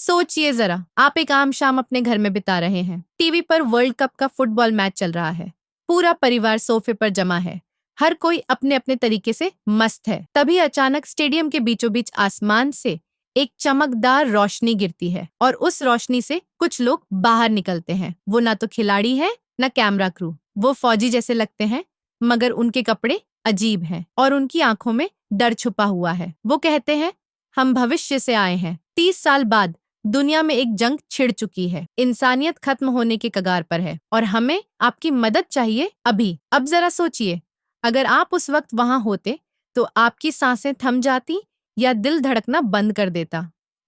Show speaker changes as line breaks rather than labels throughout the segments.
सोचिए जरा, आप एक आम शाम अपने घर में बिता रहे हैं। टीवी पर वर्ल्ड कप का फुटबॉल मैच चल रहा है। पूरा परिवार सोफे पर जमा है। हर कोई अपने अपने तरीके से मस्त है। तभी अचानक स्टेडियम के बीचों बीच आसमान से एक चमकदार रोशनी गिरती है और उस रोशनी से कुछ लोग बाहर निकलते हैं। वो ना तो खिलाड़ी है न कैमरा क्रू। वो फौजी जैसे लगते हैं, मगर उनके कपड़े अजीब हैं और उनकी आंखों में डर छुपा हुआ है। वो कहते हैं, हम भविष्य से आए हैं। 30 साल बाद दुनिया में एक जंग छिड़ चुकी है। इंसानियत खत्म होने के कगार पर है और हमें आपकी मदद चाहिए अभी। अब जरा सोचिए, अगर आप उस वक्त वहां होते तो आपकी सांसें थम जाती या दिल धड़कना बंद कर देता।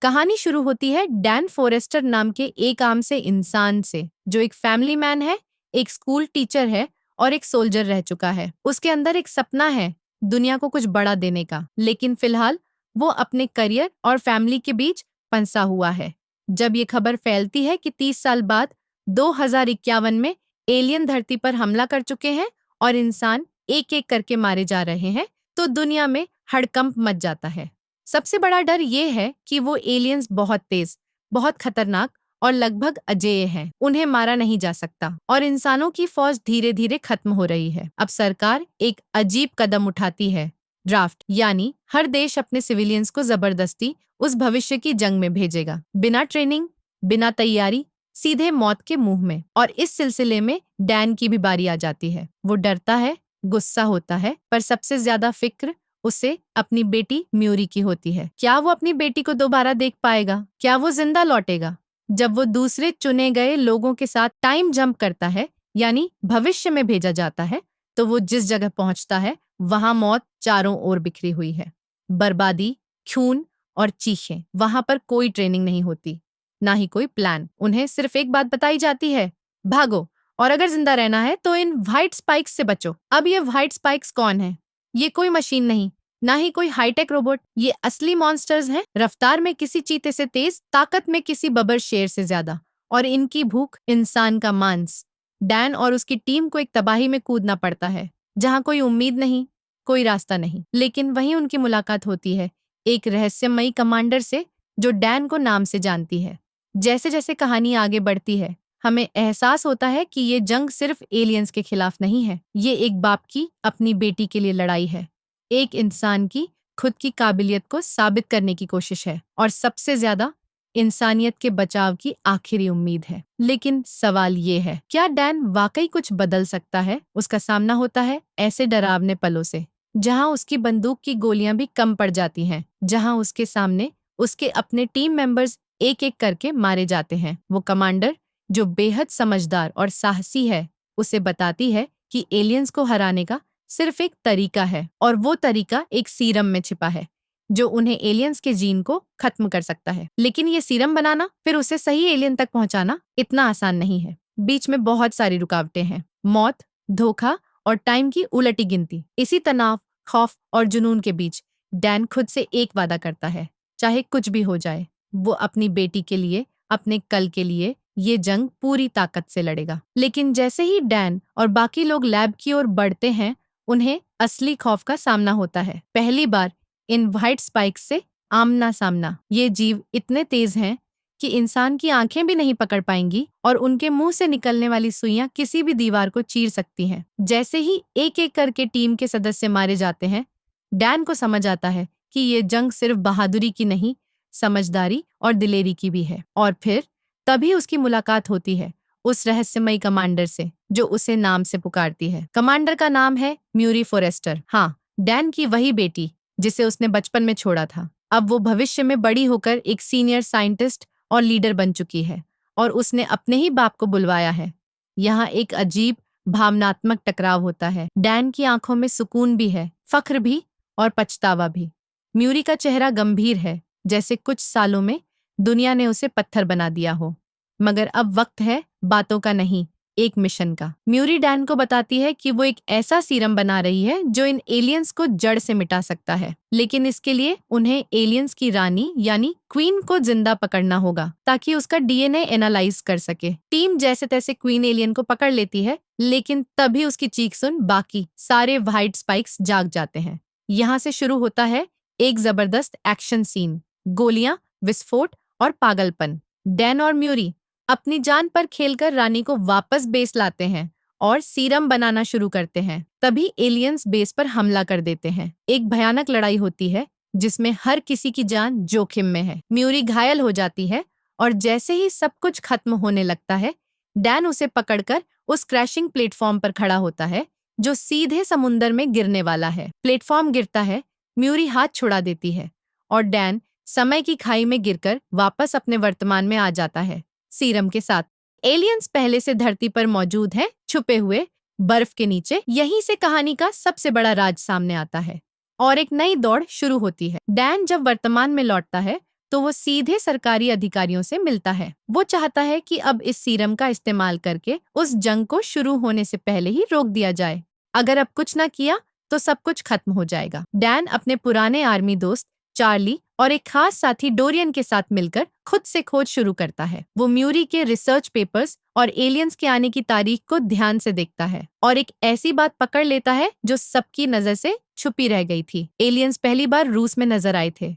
कहानी शुरू होती है डैन फॉरेस्टर नाम के एक आम से इंसान से, जो एक फैमिली मैन है, एक स्कूल टीचर है और एक सोल्जर रह चुका है। उसके अंदर एक सपना है दुनिया को कुछ बड़ा देने का, लेकिन फिलहाल वो अपने करियर और फैमिली के बीच फंसा हुआ है। जब ये खबर फैलती है कि 30 साल बाद 2051 में एलियन धरती पर हमला कर चुके हैं और इंसान एक एक करके मारे जा रहे हैं, तो दुनिया में हड़कंप मच जाता है। सबसे बड़ा डर ये है कि वो एलियंस बहुत तेज, बहुत खतरनाक और लगभग अजेय हैं। उन्हें मारा नहीं जा सकता और इंसानों की फौज धीरे धीरे खत्म हो रही है। अब सरकार एक अजीब कदम उठाती है, ड्राफ्ट, यानी हर देश अपने सिविलियंस को जबरदस्ती उस भविष्य की जंग में भेजेगा, बिना ट्रेनिंग, बिना तैयारी, सीधे मौत के मुंह में। और इस सिलसिले में डैन की भी बारी आ जाती है। वो डरता है, गुस्सा होता है, पर सबसे ज्यादा फिक्र उसे अपनी बेटी म्यूरी की होती है। क्या वो अपनी बेटी को दोबारा देख पाएगा? क्या वो जिंदा लौटेगा? जब वो दूसरे चुने गए लोगों के साथ टाइम जंप करता है, यानी भविष्य में भेजा जाता है, तो वो जिस जगह पहुंचता है वहां मौत चारों ओर बिखरी हुई है। बर्बादी, खून और चीखें। वहां पर कोई ट्रेनिंग नहीं होती, ना ही कोई प्लान। उन्हें सिर्फ एक बात बताई जाती है, भागो, और अगर जिंदा रहना है तो इन व्हाइट स्पाइक्स से बचो। अब ये व्हाइट स्पाइक्स कौन है? ये कोई मशीन नहीं, ना ही कोई हाईटेक रोबोट। ये असली मॉन्स्टर्स हैं, रफ्तार में किसी चीते से तेज, ताकत में किसी बबर शेर से ज्यादा, और इनकी भूख इंसान का मांस। डैन और उसकी टीम को एक तबाही में कूदना पड़ता है, जहां कोई उम्मीद नहीं, कोई रास्ता नहीं। लेकिन वहीं उनकी मुलाकात होती है एक रहस्यमयी कमांडर से, जो डैन को नाम से जानती है। जैसे जैसे कहानी आगे बढ़ती है, हमें एहसास होता है कि ये जंग सिर्फ एलियंस के खिलाफ नहीं है। ये एक बाप की अपनी बेटी के लिए लड़ाई है, एक इंसान की खुद की काबिलियत को साबित करने की कोशिश है, और सबसे ज्यादा इंसानियत के बचाव की आखिरी उम्मीद है। लेकिन सवाल ये है, क्या डैन वाकई कुछ बदल सकता है? उसका सामना होता है ऐसे डरावने पलों से, जहां उसकी बंदूक की गोलियां भी कम पड़ जाती हैं, जहां उसके सामने उसके अपने टीम मेंबर्स एक एक करके मारे जाते हैं। वो कमांडर, जो बेहद समझदार और साहसी है, उसे बताती है कि एलियंस को हराने का सिर्फ एक तरीका है, और वो तरीका एक सीरम में छिपा है, जो उन्हें एलियंस के जीन को खत्म कर सकता है। लेकिन ये सीरम बनाना, फिर उसे सही एलियन तक पहुंचाना इतना आसान नहीं है। बीच में बहुत सारी रुकावटें हैं, मौत, धोखा और टाइम की उलटी गिनती। इसी तनाव, खौफ और जुनून के बीच डैन खुद से एक वादा करता है, चाहे कुछ भी हो जाए, वो अपनी बेटी के लिए, अपने कल के लिए ये जंग पूरी ताकत से लड़ेगा। लेकिन जैसे ही डैन और बाकी लोग लैब की ओर बढ़ते हैं, उन्हें असली खौफ का सामना होता है। पहली बार इन व्हाइट स्पाइक्स से आमना सामना। ये जीव इतने तेज हैं कि इंसान की आंखें भी नहीं पकड़ पाएंगी, और उनके मुंह से निकलने वाली सुइयां किसी भी दीवार को चीर सकती हैं। जैसे ही एक एक करके टीम के सदस्य मारे जाते हैं, डैन को समझ आता है कि ये जंग सिर्फ बहादुरी की नहीं, समझदारी और दिलेरी की भी है। और फिर तभी उसकी मुलाकात होती है उस रहस्यमयी कमांडर से, जो उसे नाम से पुकारती है। कमांडर का नाम है म्यूरी फॉरेस्टर। हाँ, डैन की वही बेटी जिसे उसने बचपन में छोड़ा था। अब वो भविष्य में बड़ी होकर एक सीनियर साइंटिस्ट और लीडर बन चुकी है, और उसने अपने ही बाप को बुलवाया है। यहाँ एक अजीब भावनात्मक टकराव होता है। डैन की आंखों में सुकून भी है, फख्र भी और पछतावा भी। म्यूरी का चेहरा गंभीर है, जैसे कुछ सालों में दुनिया ने उसे पत्थर बना दिया हो। मगर अब वक्त है बातों का नहीं, एक मिशन का। म्यूरी डैन को बताती है कि वो एक ऐसा सीरम बना रही है जो इन एलियंस को जड़ से मिटा सकता है। लेकिन इसके लिए उन्हें एलियंस की रानी यानी क्वीन को जिंदा पकड़ना होगा, ताकि उसका डीएनए एनालाइज कर सके। टीम जैसे तैसे क्वीन एलियन को पकड़ लेती है, लेकिन तभी उसकी चीख सुन बाकी सारे व्हाइट स्पाइक्स जाग जाते हैं। यहाँ से शुरू होता है एक जबरदस्त एक्शन सीन। गोलियां, विस्फोट और पागलपन। डैन और म्यूरी अपनी जान पर खेलकर रानी को वापस बेस लाते हैं और सीरम बनाना शुरू करते हैं। तभी एलियंस बेस पर हमला कर देते हैं। एक भयानक लड़ाई होती है जिसमें हर किसी की जान जोखिम में है। म्यूरी घायल हो जाती है और जैसे ही सब कुछ खत्म होने लगता है, डैन उसे पकड़कर उस क्रैशिंग प्लेटफॉर्म पर खड़ा होता है जो सीधे समुंदर में गिरने वाला है। प्लेटफॉर्म गिरता है, म्यूरी हाथ छुड़ा देती है और डैन समय की खाई में गिरकर वापस अपने वर्तमान में आ जाता है, सीरम के साथ। एलियंस पहले से धरती पर मौजूद हैं, छुपे हुए बर्फ के नीचे। यहीं से कहानी का सबसे बड़ा राज सामने आता है और एक नई दौड़ शुरू होती है। डैन जब वर्तमान में लौटता है तो वो सीधे सरकारी अधिकारियों से मिलता है। वो चाहता है कि अब इस सीरम का इस्तेमाल करके उस जंग को शुरू होने से पहले ही रोक दिया जाए। अगर अब कुछ न किया तो सब कुछ खत्म हो जाएगा। डैन अपने पुराने आर्मी दोस्त चार्ली और एक खास साथी डोरियन के साथ मिलकर खुद से खोज शुरू करता है। वो म्यूरी के रिसर्च पेपर्स और एलियंस के आने की तारीख को ध्यान से देखता है और एक ऐसी बात पकड़ लेता है जो सबकी नजर से छुपी रह गई थी। एलियंस पहली बार रूस में नजर आए थे।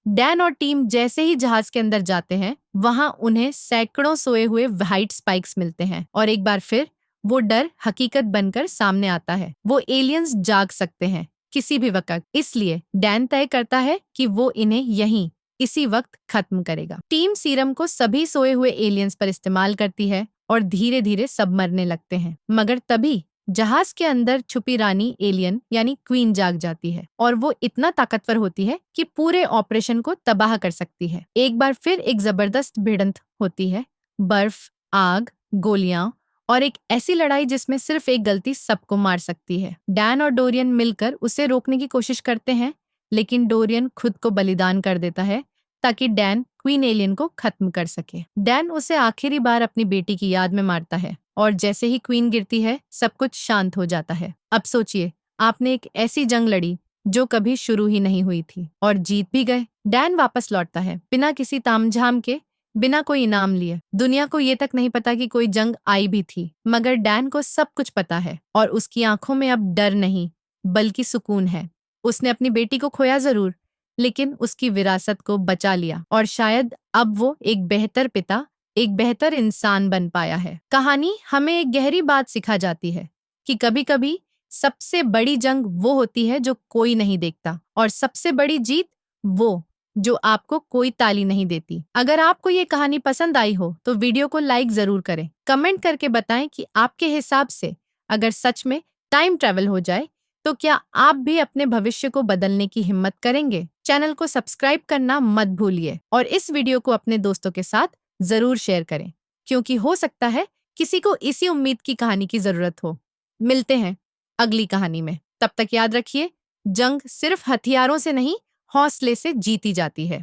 डैन और टीम जैसे ही जहाज के अंदर जाते हैं, वहां उन्हें सैकड़ों सोए हुए व्हाइट स्पाइक्स मिलते हैं और एक बार फिर वो डर हकीकत बनकर सामने आता है। वो एलियंस जाग सकते हैं किसी भी वक्त, इसलिए डैन तय करता है कि वो इन्हें यहीं इसी वक्त खत्म करेगा। टीम सीरम को सभी सोए हुए एलियंस पर इस्तेमाल करती है और धीरे धीरे सब मरने लगते हैं। मगर तभी जहाज के अंदर छुपी रानी एलियन यानी क्वीन जाग जाती है और वो इतना ताकतवर होती है कि पूरे ऑपरेशन को तबाह कर सकती है। एक बार फिर एक जबरदस्त भिड़ंत होती है। बर्फ, आग, गोलियां और एक ऐसी लड़ाई जिसमें सिर्फ एक गलती सबको मार सकती है। डैन और डोरियन मिलकर उसे रोकने की कोशिश करते हैं, लेकिन डोरियन खुद को बलिदान कर देता है ताकि डैन क्वीन एलियन को खत्म कर सके। डैन उसे आखिरी बार अपनी बेटी की याद में मारता है और जैसे ही क्वीन गिरती है, सब कुछ शांत हो जाता है। अब सोचिए, आपने एक ऐसी जंग लड़ी जो कभी शुरू ही नहीं हुई थी और जीत भी गए। डैन वापस लौटता है बिना किसी तामझाम के, बिना कोई इनाम लिए। दुनिया को ये तक नहीं पता कि कोई जंग आई भी थी, मगर डैन को सब कुछ पता है और उसकी आंखों में अब डर नहीं बल्कि सुकून है। उसने अपनी बेटी को खोया जरूर, लेकिन उसकी विरासत को बचा लिया और शायद अब वो एक बेहतर पिता, एक बेहतर इंसान बन पाया है। कहानी हमें एक गहरी बात सिखा जाती है कि कभी-कभी सबसे बड़ी जंग वो होती है जो कोई नहीं देखता और सबसे बड़ी जीत वो जो आपको कोई ताली नहीं देती। अगर आपको ये कहानी पसंद आई हो तो वीडियो को लाइक जरूर करें। कमेंट करके बताएं कि आपके हिसाब से अगर सच में टाइम ट्रैवल हो जाए तो क्या आप भी अपने भविष्य को बदलने की हिम्मत करेंगे? चैनल को सब्सक्राइब करना मत भूलिए और इस वीडियो को अपने दोस्तों के साथ जरूर शेयर करें, क्योंकि हो सकता है किसी को इसी उम्मीद की कहानी की जरूरत हो। मिलते हैं अगली कहानी में। तब तक याद रखिए, जंग सिर्फ हथियारों से नहीं, हौसले से जीती जाती है।